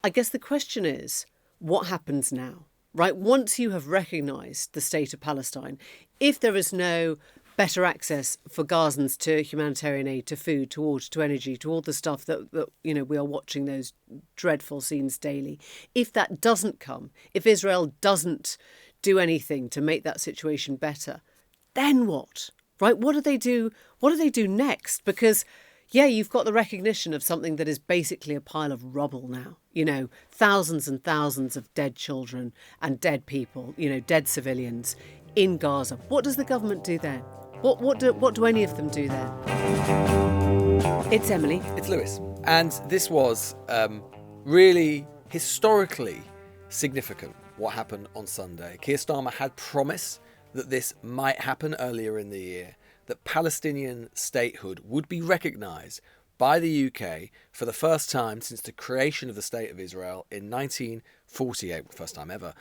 I guess the question is, what happens now? Right? Once you have recognised the state of Palestine, if there is no better access for Gazans to humanitarian aid, to food, to water, to energy, to all the stuff that we are watching those dreadful scenes daily. If that doesn't come, if Israel doesn't do anything to make that situation better, then what? Right? What do they do? What do they do next? Because you've got the recognition of something that is basically a pile of rubble now. Thousands and thousands of dead children and dead people, dead civilians in Gaza. What does the government do then? What do any of them do then? It's Emily. It's Lewis. And this was really historically significant, what happened on Sunday. Keir Starmer had promised that this might happen earlier in the year, that Palestinian statehood would be recognised by the UK for the first time since the creation of the State of Israel in 1948, first time ever.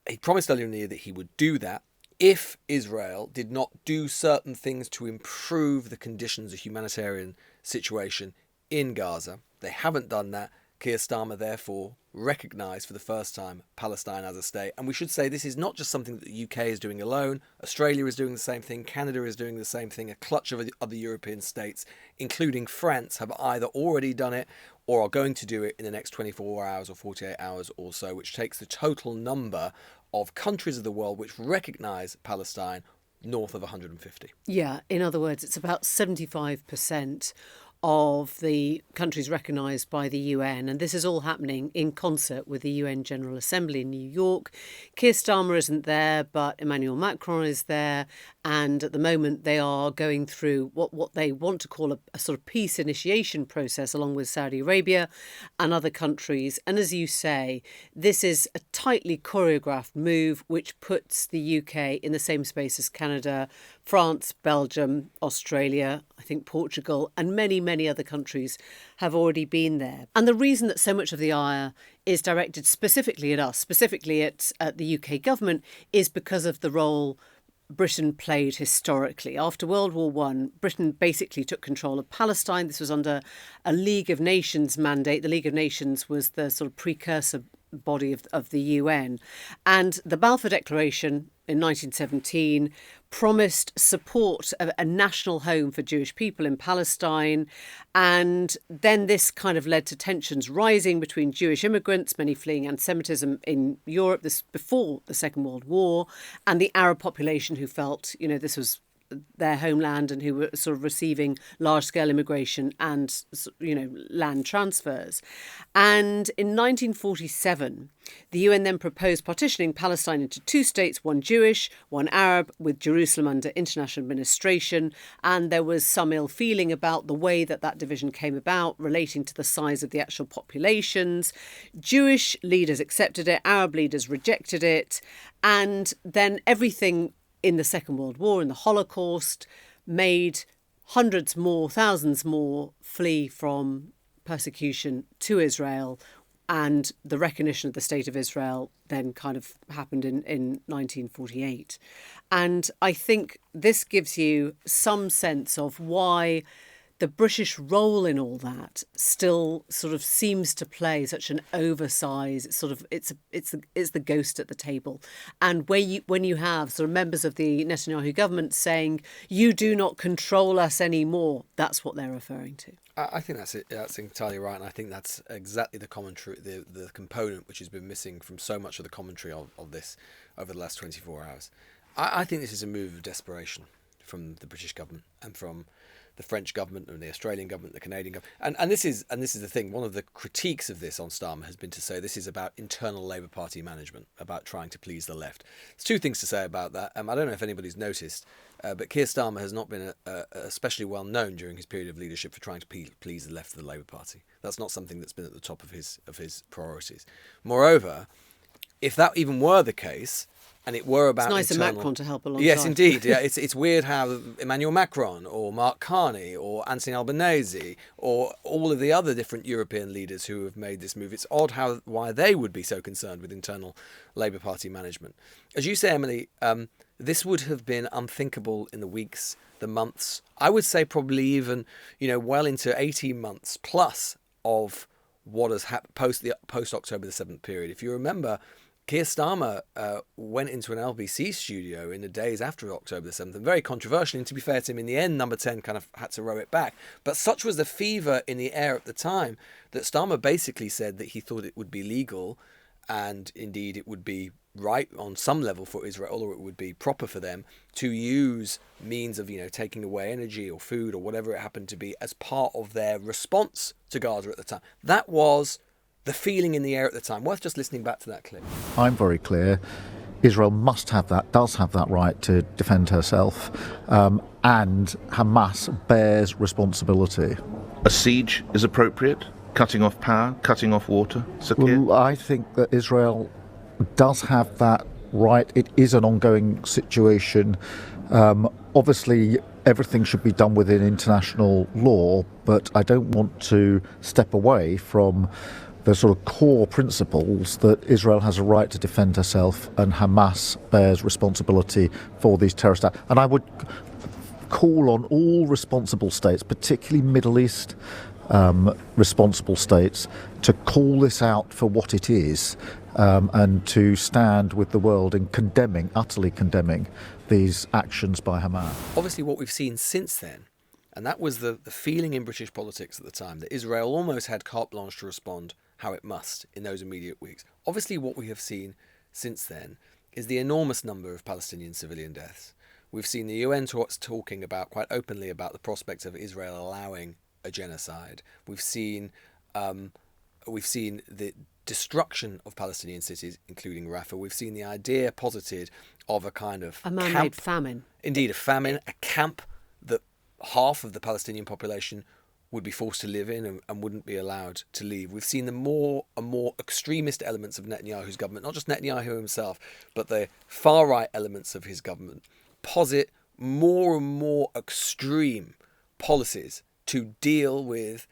He promised earlier in the year that he would do that if Israel did not do certain things to improve the conditions of humanitarian situation in Gaza. They haven't done that. Keir Starmer therefore recognised for the first time Palestine as a state. And we should say this is not just something that the UK is doing alone. Australia is doing the same thing. Canada is doing the same thing. A clutch of other European states, including France, have either already done it or are going to do it in the next 24 hours or 48 hours or so, which takes the total number of countries of the world which recognise Palestine north of 150. Yeah, in other words, it's about 75% of the countries recognised by the UN, and this is all happening in concert with the UN General Assembly in New York. Keir Starmer isn't there, but Emmanuel Macron is there, and at the moment they are going through what they want to call a sort of peace initiation process along with Saudi Arabia and other countries. And as you say, this is a tightly choreographed move which puts the UK in the same space as Canada, France, Belgium, Australia, I think Portugal, and many other countries have already been there. And the reason that so much of the ire is directed specifically at us, specifically at the UK government, is because of the role Britain played historically. After World War I, Britain basically took control of Palestine. This was under a League of Nations mandate. The League of Nations was the sort of precursor body of the UN. And the Balfour Declaration in 1917 promised support of a national home for Jewish people in Palestine. And then this kind of led to tensions rising between Jewish immigrants, many fleeing anti-Semitism in Europe, this before the Second World War, and the Arab population who felt, this was their homeland and who were sort of receiving large-scale immigration and, land transfers. And in 1947, the UN then proposed partitioning Palestine into two states, one Jewish, one Arab, with Jerusalem under international administration. And there was some ill feeling about the way that division came about, relating to the size of the actual populations. Jewish leaders accepted it, Arab leaders rejected it. And then everything in the Second World War and the Holocaust made hundreds more, thousands more flee from persecution to Israel. And the recognition of the State of Israel then kind of happened in 1948. And I think this gives you some sense of why the British role in all that still sort of seems to play such an oversized sort of it's the ghost at the table. And when you have sort of members of the Netanyahu government saying you do not control us anymore, that's what they're referring to. I think that's it. That's entirely right, and I think that's exactly the commentary, the component which has been missing from so much of the commentary of this over the last 24 hours. I think this is a move of desperation from the British government and from the French government and the Australian government, the Canadian government. And this is the thing. One of the critiques of this on Starmer has been to say this is about internal Labour Party management, about trying to please the left. There's two things to say about that. I don't know if anybody's noticed, but Keir Starmer has not been especially well known during his period of leadership for trying to please the left of the Labour Party. That's not something that's been at the top of his priorities. Moreover, if that even were the case, and it were about it's nice of Macron to help alongside. Yes, indeed. Yeah, it's weird how Emmanuel Macron or Mark Carney or Anthony Albanese or all of the other different European leaders who have made this move, it's odd why they would be so concerned with internal Labour Party management. As you say, Emily, this would have been unthinkable in the weeks, the months, I would say probably even, well into 18 months plus of what has happened post October the 7th period. If you remember, Keir Starmer went into an LBC studio in the days after October the 7th, and very controversially, and to be fair to him, in the end, Number 10 kind of had to row it back. But such was the fever in the air at the time that Starmer basically said that he thought it would be legal, and indeed it would be right on some level for Israel, or it would be proper for them to use means of, taking away energy or food or whatever it happened to be as part of their response to Gaza at the time. That was the feeling in the air at the time. Worth just listening back to that clip. I'm very clear. Israel does have that right to defend herself, and Hamas bears responsibility. A siege is appropriate? Cutting off power, cutting off water? Well, I think that Israel does have that right. It is an ongoing situation. Obviously, everything should be done within international law, but I don't want to step away from the sort of core principles that Israel has a right to defend herself and Hamas bears responsibility for these terrorist acts. And I would call on all responsible states, particularly Middle East responsible states, to call this out for what it is, and to stand with the world in utterly condemning these actions by Hamas. Obviously, what we've seen since then, and that was the feeling in British politics at the time, that Israel almost had carte blanche to respond how it must in those immediate weeks. Obviously, what we have seen since then is the enormous number of Palestinian civilian deaths. We've seen the UN talking about quite openly about the prospect of Israel allowing a genocide. We've seen the destruction of Palestinian cities, including Rafah. We've seen the idea posited of a kind of a man-made famine. Indeed, a famine, a camp that half of the Palestinian population would be forced to live in and wouldn't be allowed to leave. We've seen the more and more extremist elements of Netanyahu's government, not just Netanyahu himself, but the far-right elements of his government, posit more and more extreme policies to deal with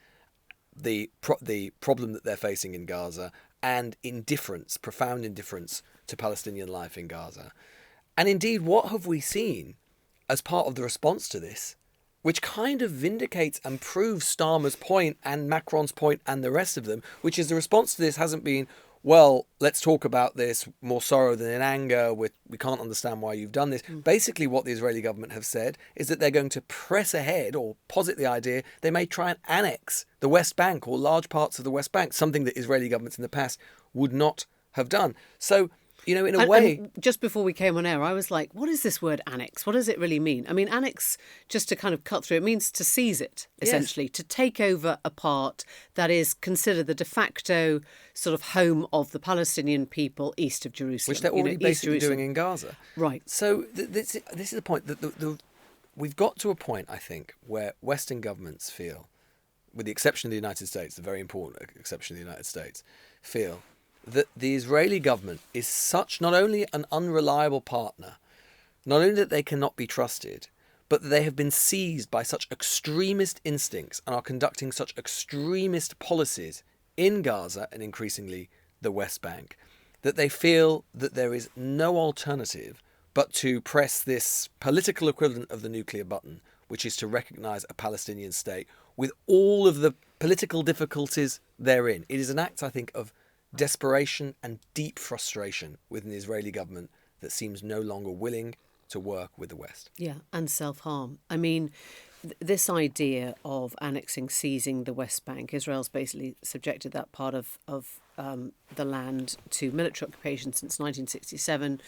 the problem that they're facing in Gaza, and profound indifference to Palestinian life in Gaza. And indeed, what have we seen as part of the response to this, which kind of vindicates and proves Starmer's point and Macron's point and the rest of them, which is the response to this hasn't been, well, let's talk about this, more sorrow than in anger, we can't understand why you've done this. Basically, what the Israeli government have said is that they're going to press ahead or posit the idea they may try and annex the West Bank or large parts of the West Bank, something that Israeli governments in the past would not have done. So, in a way... And just before we came on air, I was like, what is this word annex? What does it really mean? I mean, annex, just to kind of cut through, it means to seize it, essentially, yes. To take over a part that is considered the de facto sort of home of the Palestinian people east of Jerusalem. Which they're already basically doing in Gaza. Right. So this is the point. We've got to a point, I think, where Western governments feel, with the exception of the United States, the very important exception of the United States, feel that the Israeli government is such not only an unreliable partner, not only that they cannot be trusted, but that they have been seized by such extremist instincts and are conducting such extremist policies in Gaza and increasingly the West Bank, that they feel that there is no alternative but to press this political equivalent of the nuclear button, which is to recognise a Palestinian state with all of the political difficulties therein. It is an act, I think, of desperation and deep frustration within the Israeli government that seems no longer willing to work with the West. Yeah, and self-harm. I mean, this idea of annexing, seizing the West Bank, Israel's basically subjected that part of the land to military occupation since 1967.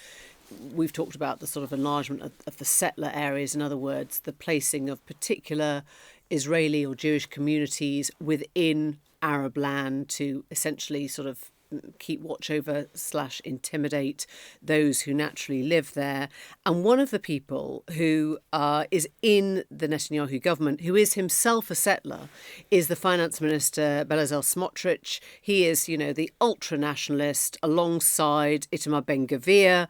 We've talked about the sort of enlargement of the settler areas, in other words, the placing of particular Israeli or Jewish communities within Arab land to essentially sort of keep watch over / intimidate those who naturally live there. And one of the people who is in the Netanyahu government, who is himself a settler, is the finance minister Bezalel Smotrich. He is, the ultra-nationalist alongside Itamar Ben-Gvir.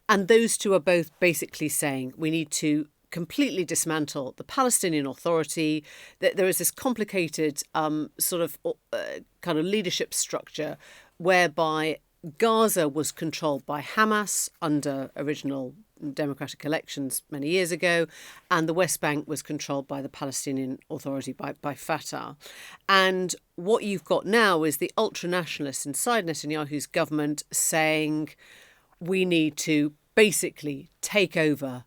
And those two are both basically saying we need to completely dismantle the Palestinian Authority. That there is this complicated kind of leadership structure whereby Gaza was controlled by Hamas under original democratic elections many years ago, and the West Bank was controlled by the Palestinian Authority, by Fatah. And what you've got now is the ultra-nationalists inside Netanyahu's government saying we need to basically take over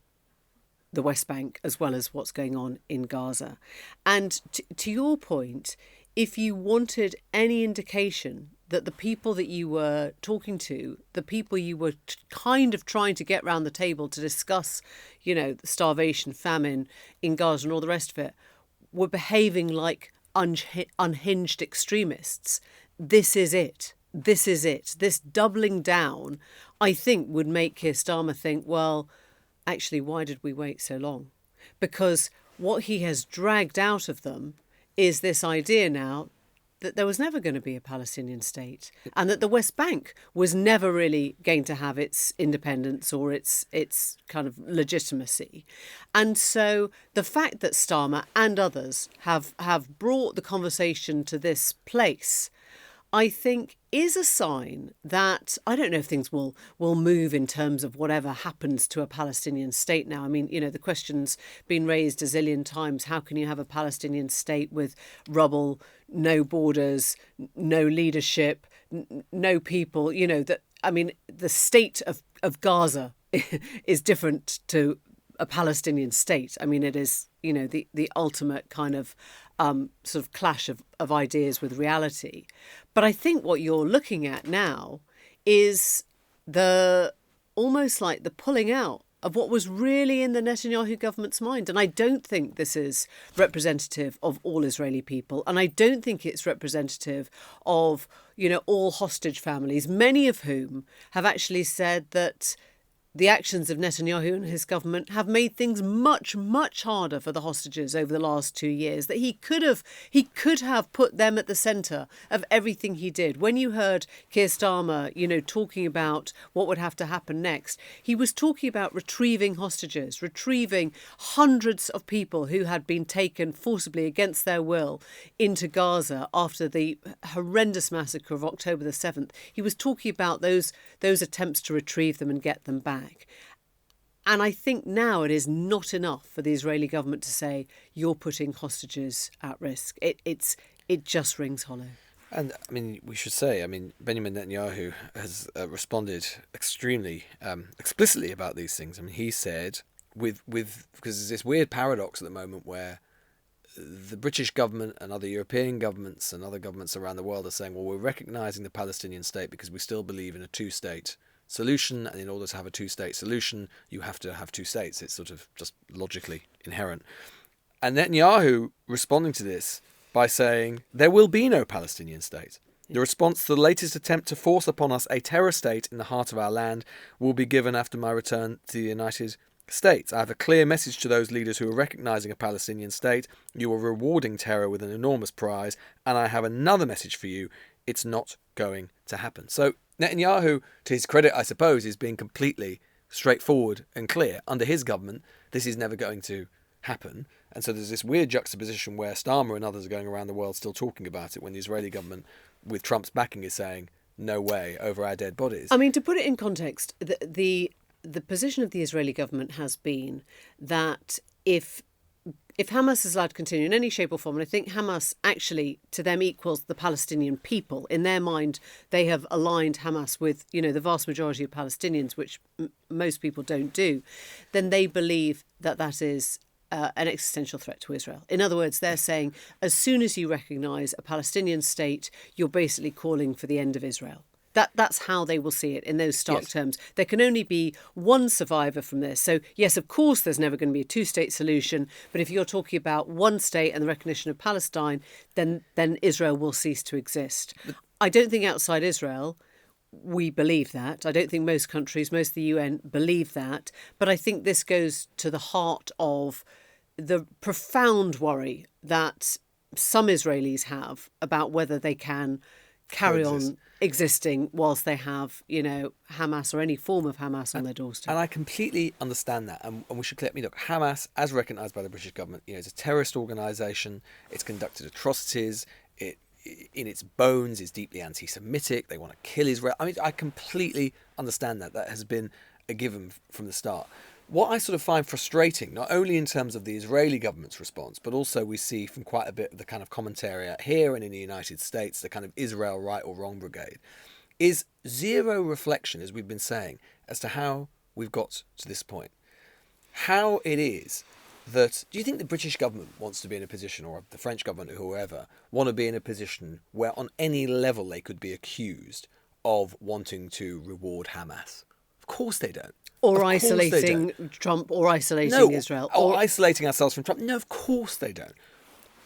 the West Bank as well as what's going on in Gaza. And to your point, if you wanted any indication that the people that you were talking to, the people you were kind of trying to get round the table to discuss, starvation, famine in Gaza and all the rest of it, were behaving like unhinged extremists, this is it. This is it. This doubling down, I think, would make Keir Starmer think, well, actually, why did we wait so long? Because what he has dragged out of them is this idea now that there was never going to be a Palestinian state and that the West Bank was never really going to have its independence or its kind of legitimacy. And so the fact that Starmer and others have brought the conversation to this place, I think, is a sign that I don't know if things will move in terms of whatever happens to a Palestinian state now. I mean, the question's been raised a zillion times. How can you have a Palestinian state with rubble, no borders, no leadership, no people? The state of Gaza is different to a Palestinian state. I mean, it is, the ultimate kind of sort of clash of ideas with reality. But I think what you're looking at now is almost like the pulling out of what was really in the Netanyahu government's mind. And I don't think this is representative of all Israeli people. And I don't think it's representative of, all hostage families, many of whom have actually said that the actions of Netanyahu and his government have made things much, much harder for the hostages over the last 2 years, that he could have put them at the centre of everything he did. When you heard Keir Starmer, talking about what would have to happen next, he was talking about retrieving hostages, retrieving hundreds of people who had been taken forcibly against their will into Gaza after the horrendous massacre of October the 7th. He was talking about those attempts to retrieve them and get them back. And I think now it is not enough for the Israeli government to say you're putting hostages at risk. It just rings hollow. And I mean, we should say, Benjamin Netanyahu has responded extremely explicitly about these things. I mean, he said because there's this weird paradox at the moment where the British government and other European governments and other governments around the world are saying, well, we're recognising the Palestinian state because we still believe in a two-state solution, and in order to have a two-state solution, you have to have two states. It's sort of just logically inherent. And Netanyahu responding to this by saying, there will be no Palestinian state. The response to the latest attempt to force upon us a terror state in the heart of our land will be given after my return to the United States. I have a clear message to those leaders who are recognising a Palestinian state. You are rewarding terror with an enormous prize, and I have another message for you. It's not going to happen. So Netanyahu, to his credit, I suppose, is being completely straightforward and clear. Under his government, this is never going to happen. And so there's this weird juxtaposition where Starmer and others are going around the world still talking about it when the Israeli government, with Trump's backing, is saying, no way, over our dead bodies. I mean, to put it in context, the position of the Israeli government has been that if Hamas is allowed to continue in any shape or form, and I think Hamas actually, to them, equals the Palestinian people. In their mind, they have aligned Hamas with, the vast majority of Palestinians, which most people don't do, then they believe that is an existential threat to Israel. In other words, they're saying, as soon as you recognise a Palestinian state, you're basically calling for the end of Israel. That's how they will see it in those stark terms. There can only be one survivor from this. So, yes, of course, there's never going to be a two-state solution. But if you're talking about one state and the recognition of Palestine, then Israel will cease to exist. I don't think outside Israel we believe that. I don't think most countries, most of the UN believe that. But I think this goes to the heart of the profound worry that some Israelis have about whether they can carry on existing whilst they have, Hamas or any form of Hamas on their doorstep. And I completely understand that. And we should clear, look, Hamas, as recognised by the British government, is a terrorist organisation. It's conducted atrocities. It, in its bones, is deeply anti-Semitic. They want to kill Israel. I mean, I completely understand that. That has been a given from the start. What I sort of find frustrating, not only in terms of the Israeli government's response, but also we see from quite a bit of the kind of commentary out here and in the United States, the kind of Israel right or wrong brigade, is zero reflection, as we've been saying, as to how we've got to this point. How it is that, do you think the British government wants to be in a position, or the French government or whoever, want to be in a position where on any level they could be accused of wanting to reward Hamas? Of course they don't. Or isolating Trump, or isolating Israel. Or isolating ourselves from Trump. No, of course they don't.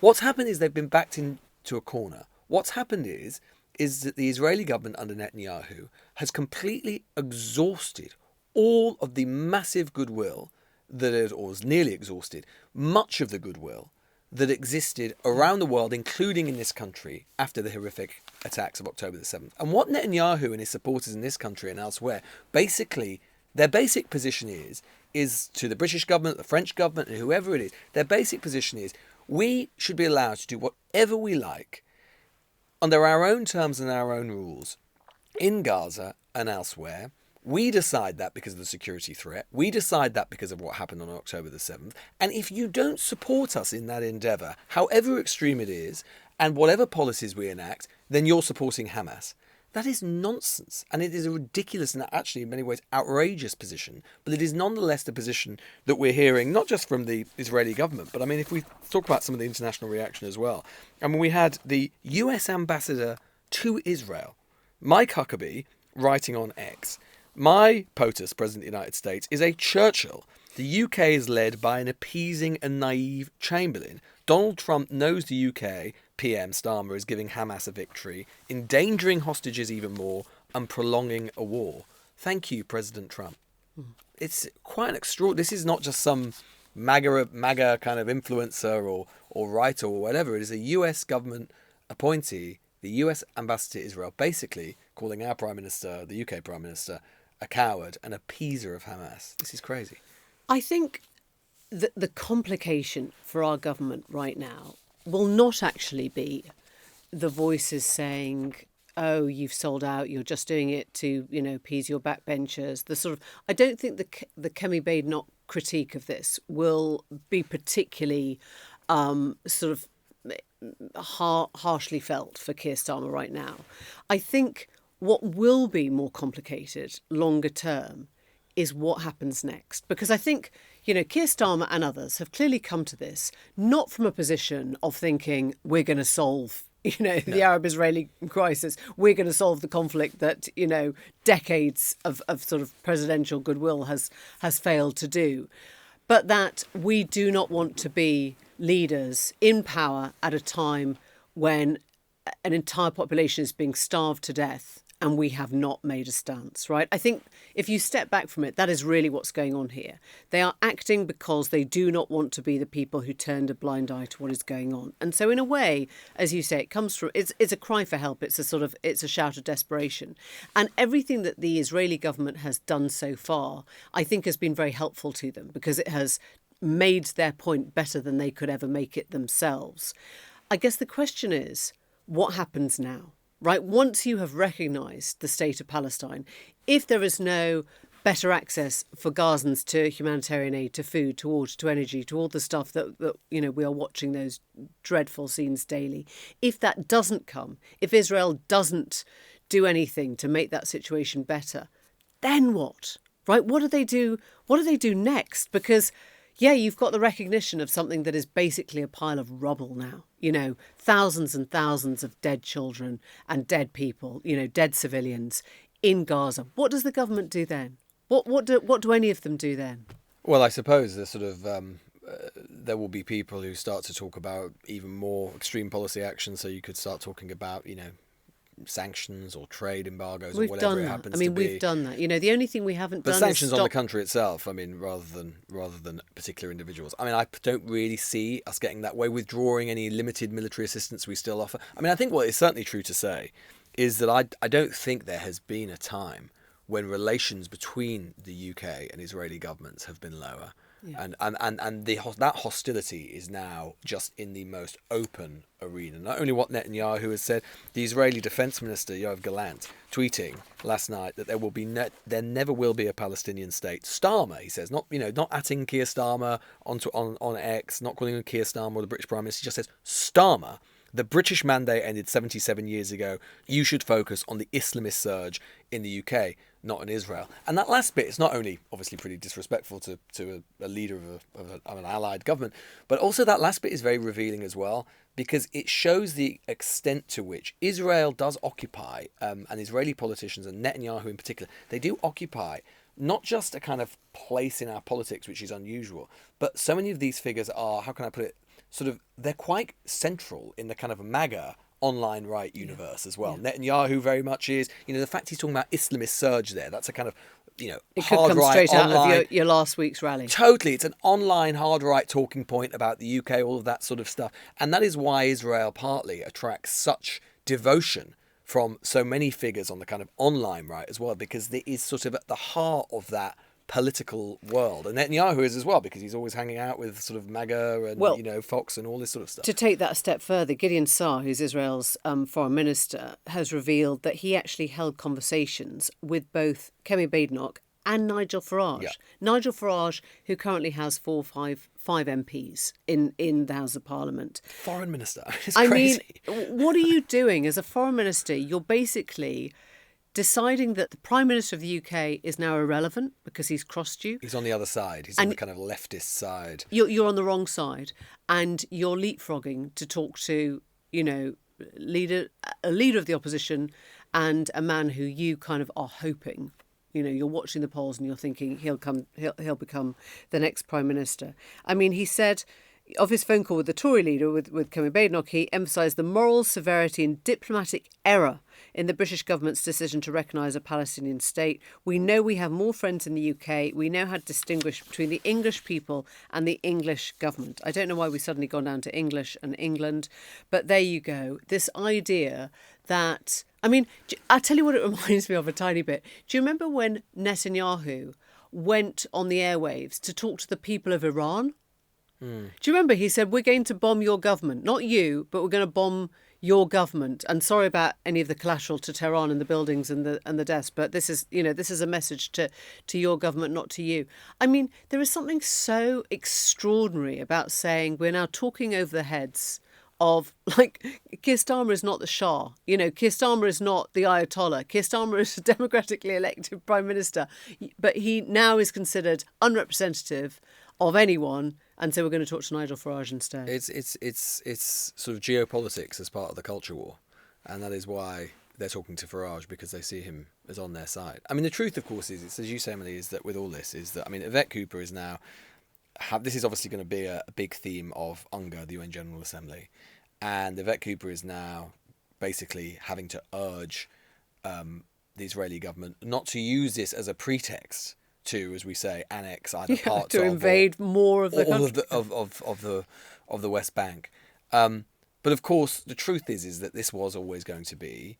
What's happened is they've been backed into a corner. What's happened is that the Israeli government under Netanyahu has completely exhausted all of the massive goodwill or was nearly exhausted, much of the goodwill that existed around the world, including in this country, after the horrific attacks of October the 7th. And what Netanyahu and his supporters in this country and elsewhere, basically, their basic position is to the British government, the French government, and whoever it is, their basic position is we should be allowed to do whatever we like under our own terms and our own rules in Gaza and elsewhere. We decide that because of the security threat. We decide that because of what happened on October the 7th. And if you don't support us in that endeavour, however extreme it is, and whatever policies we enact, then you're supporting Hamas. That is nonsense. And it is a ridiculous and actually in many ways outrageous position. But it is nonetheless the position that we're hearing, not just from the Israeli government, but I mean, if we talk about some of the international reaction as well. I mean, we had the US ambassador to Israel, Mike Huckabee, writing on X, "My POTUS, President of the United States, is a Churchill. The UK is led by an appeasing and naive Chamberlain. Donald Trump knows the UK PM Starmer is giving Hamas a victory, endangering hostages even more, and prolonging a war. Thank you, President Trump." It's quite an extraordinary. This is not just some MAGA kind of influencer or writer or whatever. It is a US government appointee, the US ambassador to Israel, basically calling our Prime Minister, the UK Prime Minister, a coward and a appeaser of Hamas. This is crazy. I think that the complication for our government right now will not actually be the voices saying, "Oh, you've sold out. You're just doing it to, appease your backbenchers." The sort of, I don't think the Kemi Badenoch critique of this will be particularly sort of harshly felt for Keir Starmer right now. I think what will be more complicated longer term is what happens next. Because I think, Keir Starmer and others have clearly come to this not from a position of thinking we're going to solve, the Arab-Israeli crisis. We're going to solve the conflict that, decades of sort of presidential goodwill has failed to do. But that we do not want to be leaders in power at a time when an entire population is being starved to death and we have not made a stance, right? I think if you step back from it, that is really what's going on here. They are acting because they do not want to be the people who turned a blind eye to what is going on. And so in a way, as you say, it comes from, it's a cry for help. It's a shout of desperation. And everything that the Israeli government has done so far, I think has been very helpful to them because it has made their point better than they could ever make it themselves. I guess the question is, what happens now? Right, once you have recognised the state of Palestine, if there is no better access for Gazans to humanitarian aid, to food, to water, to energy, to all the stuff that we are watching those dreadful scenes daily, if that doesn't come, if Israel doesn't do anything to make that situation better, then what? Right? What do they do? What do they do next? Because you've got the recognition of something that is basically a pile of rubble now. Thousands and thousands of dead children and dead people, dead civilians in Gaza. What does the government do then? What do any of them do then? Well, I suppose the sort of there will be people who start to talk about even more extreme policy action. So you could start talking about, sanctions or trade embargoes or whatever it happens to be. We've done that. The only thing we haven't done is sanctions on the country itself. I mean, rather than particular individuals. I mean, I don't really see us getting that way, withdrawing any limited military assistance we still offer. I mean, I think what is certainly true to say is that I don't think there has been a time when relations between the UK and Israeli governments have been lower. And that hostility is now just in the most open arena. Not only what Netanyahu has said, the Israeli Defense Minister Yoav Gallant tweeting last night that there never will be a Palestinian state. Starmer, he says, not atting Keir Starmer on X, not calling him Keir Starmer or the British Prime Minister. He just says Starmer. The British mandate ended 77 years ago. You should focus on the Islamist surge in the UK, not in Israel. And that last bit is not only obviously pretty disrespectful to a leader of an allied government, but also that last bit is very revealing as well, because it shows the extent to which Israel does occupy, and Israeli politicians, and Netanyahu in particular, they do occupy not just a kind of place in our politics, which is unusual, but so many of these figures are, how can I put it, they're quite central in the kind of MAGA online right universe as well. Netanyahu very much is, the fact he's talking about Islamist surge there, that's a kind of, it hard could come right straight online. out of your last week's rally. Totally. It's an online hard right talking point about the UK, all of that sort of stuff. And that is why Israel partly attracts such devotion from so many figures on the kind of online right as well, because it is sort of at the heart of that political world. And Netanyahu is as well, because he's always hanging out with sort of MAGA and Fox and all this sort of stuff. To take that a step further, Gideon Saar, who's Israel's foreign minister, has revealed that he actually held conversations with both Kemi Badenoch and Nigel Farage. Yeah. Nigel Farage, who currently has five MPs in the House of Parliament. Foreign minister. It's crazy. I mean, what are you doing as a foreign minister? You're basically deciding that the Prime Minister of the UK is now irrelevant because he's crossed you. He's on the other side. He's on the kind of leftist side. You're on the wrong side, and you're leapfrogging to talk to, a leader of the opposition and a man who you kind of are hoping. You're watching the polls and you're thinking he'll become the next Prime Minister. I mean, he said of his phone call with the Tory leader, with Kemi Badenoch, he emphasised the moral severity and diplomatic error in the British government's decision to recognise a Palestinian state. We know we have more friends in the UK. We know how to distinguish between the English people and the English government. I don't know why we've suddenly gone down to English and England, but there you go. This idea that, I mean, I'll tell you what it reminds me of a tiny bit. Do you remember when Netanyahu went on the airwaves to talk to the people of Iran? Do you remember he said, we're going to bomb your government, not you, but we're going to bomb your government. And sorry about any of the collateral to Tehran and the buildings and the deaths, but this is a message to your government, not to you. I mean, there is something so extraordinary about saying we're now talking over the heads of, like, Keir Starmer is not the Shah. Keir Starmer is not the Ayatollah. Keir Starmer is a democratically elected Prime Minister, but he now is considered unrepresentative of anyone, and so we're going to talk to Nigel Farage instead. It's sort of geopolitics as part of the culture war, and that is why they're talking to Farage, because they see him as on their side. I mean, the truth, of course, is, it's, as you say, Emily, is that with all this, is that, I mean, Yvette Cooper is now, this is obviously going to be a big theme of UNGA, the UN General Assembly, and Yvette Cooper is now basically having to urge the Israeli government not to use this as a pretext to, as we say, annex either parts to invade more of the country. of the West Bank. But of course, the truth is that this was always going to be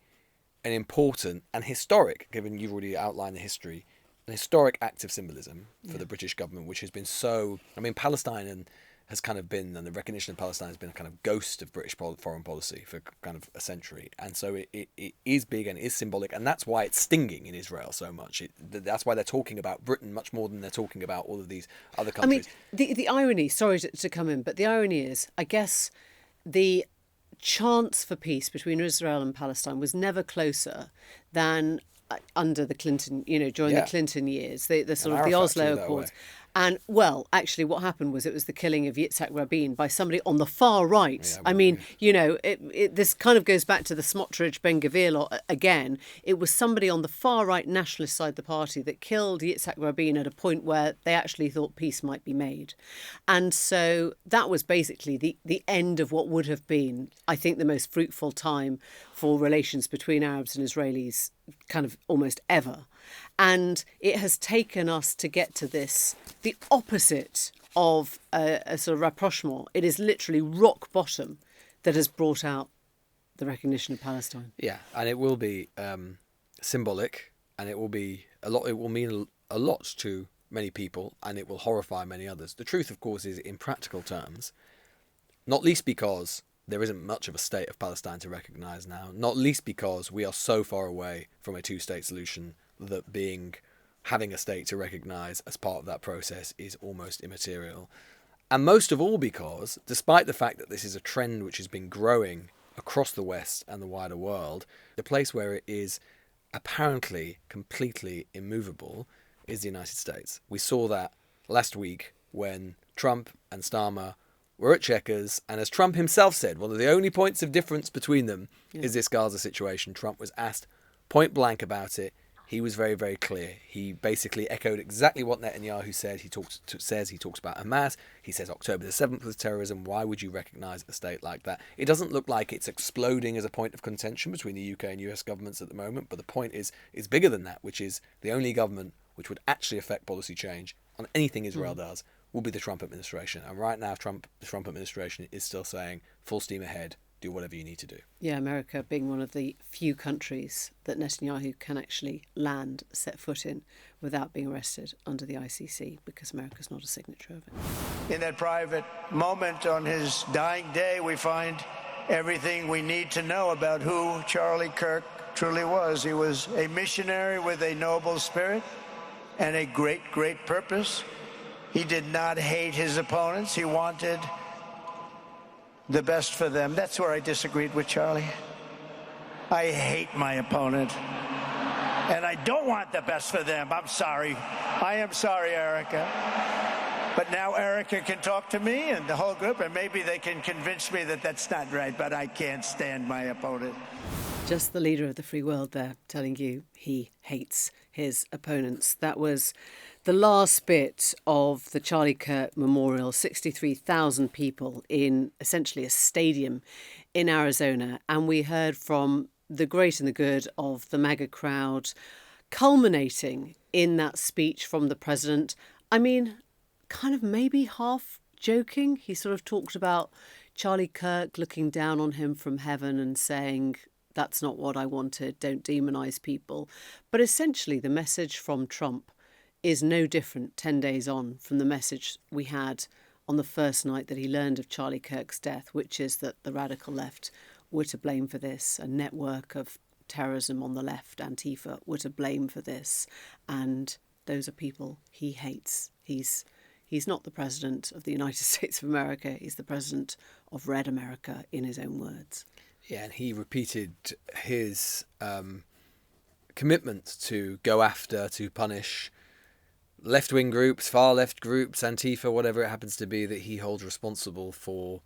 an important and historic, given you've already outlined the history, an historic act of symbolism for the British government, which has been so. I mean, Palestine has kind of been, and the recognition of Palestine has been a kind of ghost of British foreign policy for kind of a century. And so it is big and it is symbolic, and that's why it's stinging in Israel so much. That's why they're talking about Britain much more than they're talking about all of these other countries. I mean, the irony, sorry to come in, but the irony is, I guess, the chance for peace between Israel and Palestine was never closer than under the Clinton, during the Clinton years, the sort of the Oslo Accords. And, well, actually what happened was it was the killing of Yitzhak Rabin by somebody on the far right. Yeah, I mean, this kind of goes back to the Smotrich Ben Gvir lot again. It was somebody on the far right nationalist side of the party that killed Yitzhak Rabin at a point where they actually thought peace might be made. And so that was basically the end of what would have been, I think, the most fruitful time for relations between Arabs and Israelis kind of almost ever. And it has taken us to get to this, the opposite of a sort of rapprochement. It is literally rock bottom that has brought out the recognition of Palestine. Yeah, and it will be symbolic, and it will be a lot. It will mean a lot to many people and it will horrify many others. The truth, of course, is in practical terms, not least because there isn't much of a state of Palestine to recognise now, not least because we are so far away from a two-state solution that having a state to recognise as part of that process is almost immaterial. And most of all because, despite the fact that this is a trend which has been growing across the West and the wider world, the place where it is apparently completely immovable is the United States. We saw that last week when Trump and Starmer were at Chequers, and as Trump himself said, one of the only points of difference between them is this Gaza situation. Trump was asked point blank about it. He was very, very clear. He basically echoed exactly what Netanyahu said. He talks about Hamas. He says October the 7th was terrorism. Why would you recognise a state like that? It doesn't look like it's exploding as a point of contention between the UK and US governments at the moment, but the point is bigger than that, which is the only government which would actually affect policy change on anything Israel does will be the Trump administration. And right now, the Trump administration is still saying full steam ahead. Do whatever you need to do. Yeah, America being one of the few countries that Netanyahu can actually set foot in without being arrested under the ICC, because America's not a signatory of it. In that private moment on his dying day, we find everything we need to know about who Charlie Kirk truly was. He was a missionary with a noble spirit and a great, great purpose. He did not hate his opponents. He wanted the best for them. That's where I disagreed with Charlie. I hate my opponent, and I don't want the best for them. I'm sorry. I am sorry, Erica. But now Erica can talk to me and the whole group, and maybe they can convince me that that's not right, but I can't stand my opponent. Just the leader of the free world there telling you he hates his opponents. That was the last bit of the Charlie Kirk Memorial, 63,000 people in essentially a stadium in Arizona. And we heard from the great and the good of the MAGA crowd, culminating in that speech from the president. I mean, kind of maybe half joking. He sort of talked about Charlie Kirk looking down on him from heaven and saying, that's not what I wanted, don't demonise people. But essentially the message from Trump is no different 10 days on from the message we had on the first night that he learned of Charlie Kirk's death, which is that the radical left were to blame for this, a network of terrorism on the left, Antifa, were to blame for this. And those are people he hates. He's not the president of the United States of America. He's the president of Red America, in his own words. Yeah, and he repeated his commitment to go after, to punish left-wing groups, far-left groups, Antifa, whatever it happens to be, that he holds responsible for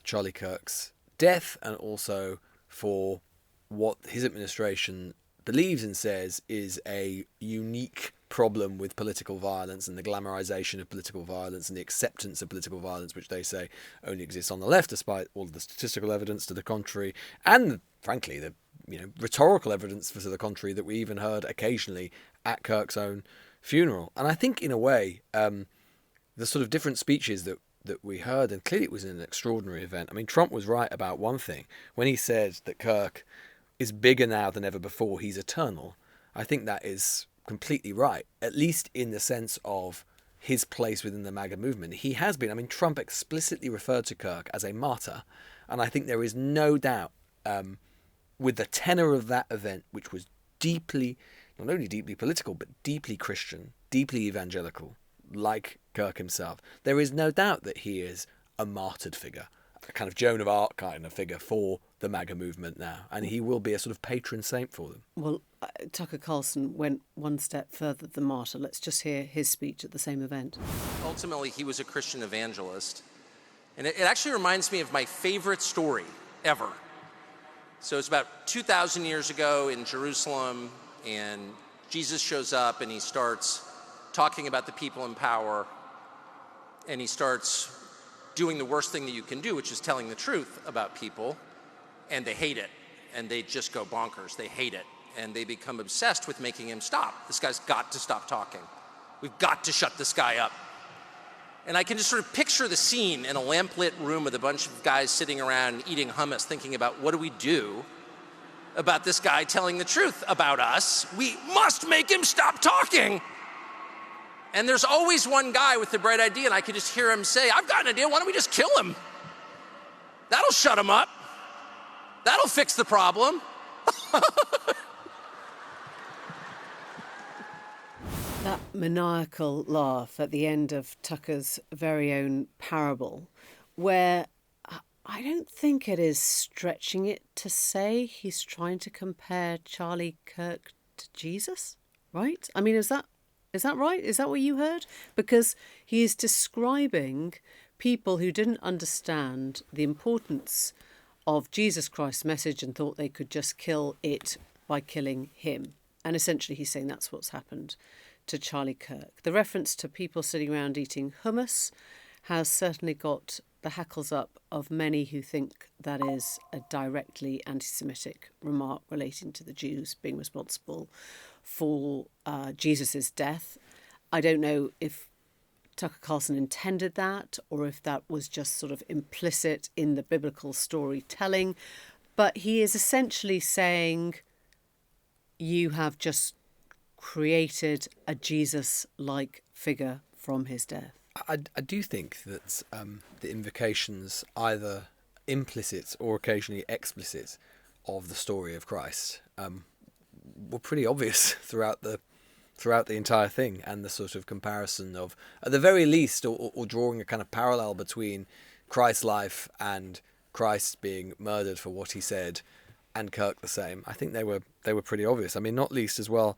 Charlie Kirk's death and also for what his administration believes and says is a unique problem with political violence and the glamorization of political violence and the acceptance of political violence, which they say only exists on the left, despite all of the statistical evidence to the contrary, and frankly the rhetorical evidence to the contrary that we even heard occasionally at Kirk's own funeral. And I think in a way the sort of different speeches that we heard, and clearly it was an extraordinary event. I mean, Trump was right about one thing when he said that Kirk is bigger now than ever before, he's eternal. I think that is completely right, at least in the sense of his place within the MAGA movement. He has been. I mean, Trump explicitly referred to Kirk as a martyr, and I think there is no doubt with the tenor of that event, which was deeply, not only deeply political, but deeply Christian, deeply evangelical, like Kirk himself, there is no doubt that he is a martyred figure, a kind of Joan of Arc kind of figure for the MAGA movement now, and he will be a sort of patron saint for them. Well, Tucker Carlson went one step further than martyr. Let's just hear his speech at the same event. Ultimately, he was a Christian evangelist, and it actually reminds me of my favorite story ever. So it's about 2,000 years ago in Jerusalem, and Jesus shows up and he starts talking about the people in power, and he starts doing the worst thing that you can do, which is telling the truth about people, and they hate it, and they just go bonkers. They hate it, and they become obsessed with making him stop. This guy's got to stop talking. We've got to shut this guy up. And I can just sort of picture the scene in a lamplit room with a bunch of guys sitting around eating hummus, thinking about what do we do about this guy telling the truth about us? We must make him stop talking. And there's always one guy with the bright idea, and I could just hear him say, I've got an idea, why don't we just kill him? That'll shut him up. That'll fix the problem. That maniacal laugh at the end of Tucker's very own parable, where I don't think it is stretching it to say he's trying to compare Charlie Kirk to Jesus, right? I mean, is that right? Is that what you heard? Because he is describing people who didn't understand the importance of Jesus Christ's message and thought they could just kill it by killing him. And essentially he's saying that's what's happened to Charlie Kirk. The reference to people sitting around eating hummus has certainly got the hackles up of many who think that is a directly anti-Semitic remark relating to the Jews being responsible for Jesus's death. I don't know if Tucker Carlson intended that or if that was just sort of implicit in the biblical storytelling, but he is essentially saying you have just created a Jesus-like figure from his death. I do think that the invocations, either implicit or occasionally explicit, of the story of Christ were pretty obvious throughout the entire thing, and the sort of comparison of, at the very least, or drawing a kind of parallel between Christ's life and Christ being murdered for what he said, and Kirk the same. I think they were pretty obvious. I mean, not least as well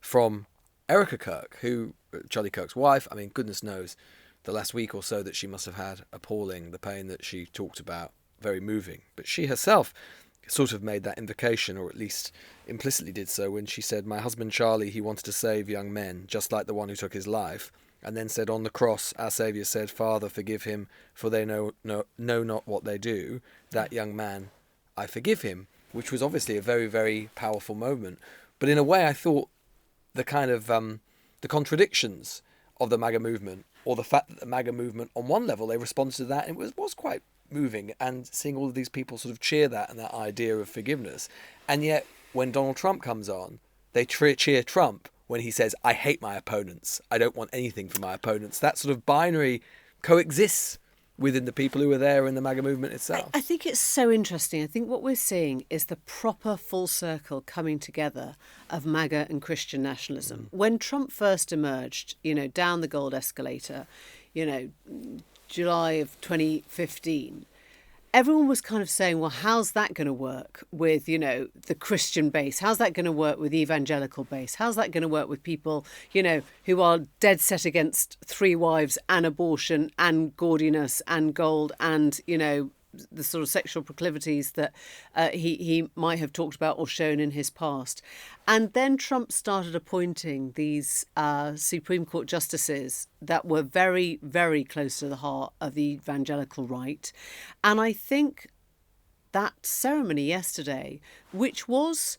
from Erica Kirk, who, Charlie Kirk's wife. I mean, goodness knows, the last week or so that she must have had, appalling, the pain that she talked about, very moving. But she herself sort of made that invocation, or at least implicitly did so, when she said, my husband Charlie, he wanted to save young men, just like the one who took his life. And then said, on the cross, our Saviour said, Father, forgive him, for they know not what they do. That young man, I forgive him, which was obviously a very, very powerful moment. But in a way, I thought the kind of the contradictions of the MAGA movement, or the fact that the MAGA movement, on one level, they responded to that, and it was quite moving, and seeing all of these people sort of cheer that and that idea of forgiveness. And yet, when Donald Trump comes on, they cheer Trump when he says, I hate my opponents. I don't want anything from my opponents. That sort of binary coexists within the people who are there in the MAGA movement itself. I think it's so interesting. I think what we're seeing is the proper full circle coming together of MAGA and Christian nationalism. When Trump first emerged, down the gold escalator, July of 2015, everyone was kind of saying, well, how's that going to work with, the Christian base? How's that going to work with the evangelical base? How's that going to work with people, who are dead set against 3 wives and abortion and gaudiness and gold and, the sort of sexual proclivities that he might have talked about or shown in his past. And then Trump started appointing these Supreme Court justices that were very, very close to the heart of the evangelical right. And I think that ceremony yesterday, which was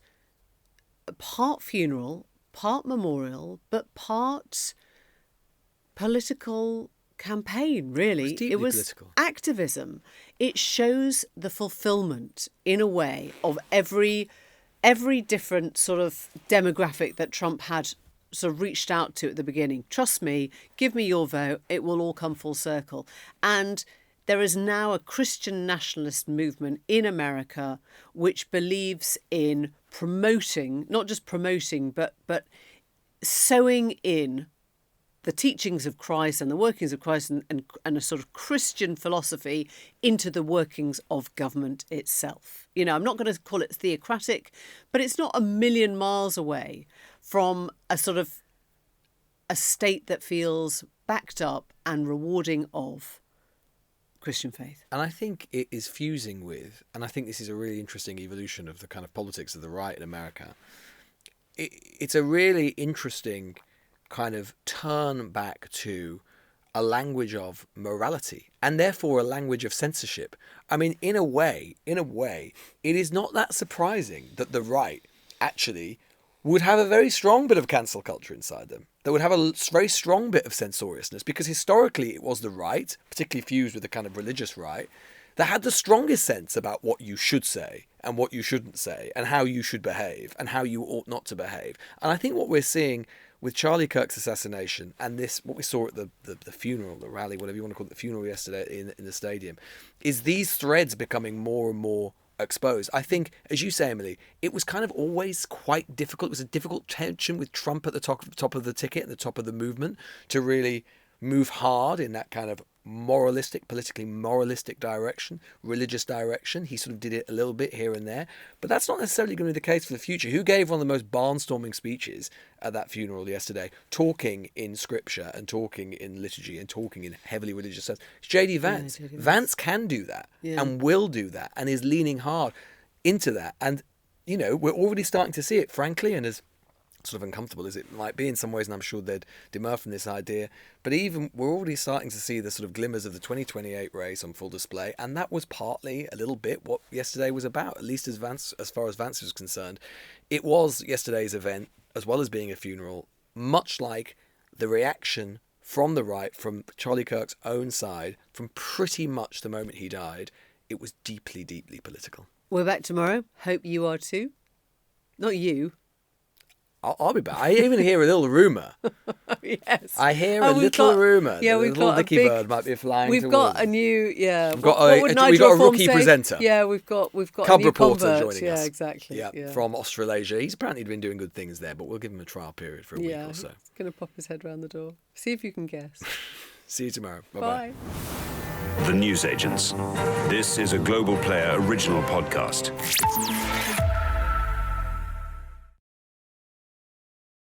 part funeral, part memorial, but part political campaign, really. It was political activism. It shows the fulfillment, in a way, of every different sort of demographic that Trump had sort of reached out to at the beginning. Trust me, give me your vote, it will all come full circle. And there is now a Christian nationalist movement in America which believes in promoting, not just promoting, but sowing in the teachings of Christ and the workings of Christ and a sort of Christian philosophy into the workings of government itself. I'm not going to call it theocratic, but it's not a million miles away from a sort of a state that feels backed up and rewarding of Christian faith. And I think it is fusing with, and I think this is a really interesting evolution of the kind of politics of the right in America. It's a really interesting kind of turn back to a language of morality, and therefore a language of censorship. I mean, in a way, it is not that surprising that the right actually would have a very strong bit of cancel culture inside them, that would have a very strong bit of censoriousness, because historically it was the right, particularly fused with the kind of religious right, that had the strongest sense about what you should say and what you shouldn't say and how you should behave and how you ought not to behave. And I think what we're seeing with Charlie Kirk's assassination and this, what we saw at the funeral, the rally, whatever you want to call it, the funeral yesterday in the stadium, is these threads becoming more and more exposed. I think, as you say, Emily, it was kind of always quite difficult. It was a difficult tension with Trump at the top of the ticket, at the top of the movement, to really move hard in that kind of politically moralistic direction, religious direction. He sort of did it a little bit here and there, but that's not necessarily going to be the case for the future. Who gave one of the most barnstorming speeches at that funeral yesterday, talking in scripture and talking in liturgy and talking in heavily religious sense? It's J.D. Vance. Yeah, J.D. Vance can do that and will do that and is leaning hard into that. And, you know, we're already starting to see it, frankly, and as sort of uncomfortable as it might be in some ways, and I'm sure they'd demur from this idea, but even we're already starting to see the sort of glimmers of the 2028 race on full display, and that was partly a little bit what yesterday was about, at least as far as Vance was concerned. It was yesterday's event, as well as being a funeral, much like the reaction from the right, from Charlie Kirk's own side, from pretty much the moment he died. It was deeply, deeply political. We're back tomorrow. Hope you are too. Not you. I'll be back. I even hear a little rumour. Yes. I hear a little rumour. Yeah, that we've a little got a Dicky big, bird might be flying We've towards got a us. new, We've got a rookie presenter. Yeah, we've got a Cub new reporter convert. joining us. Yeah, exactly. Yeah, from Australasia. He's apparently been doing good things there, but we'll give him a trial period for a week or so. He's going to pop his head round the door. See if you can guess. See you tomorrow. Bye. The Newsagents. This is a Global Player original podcast.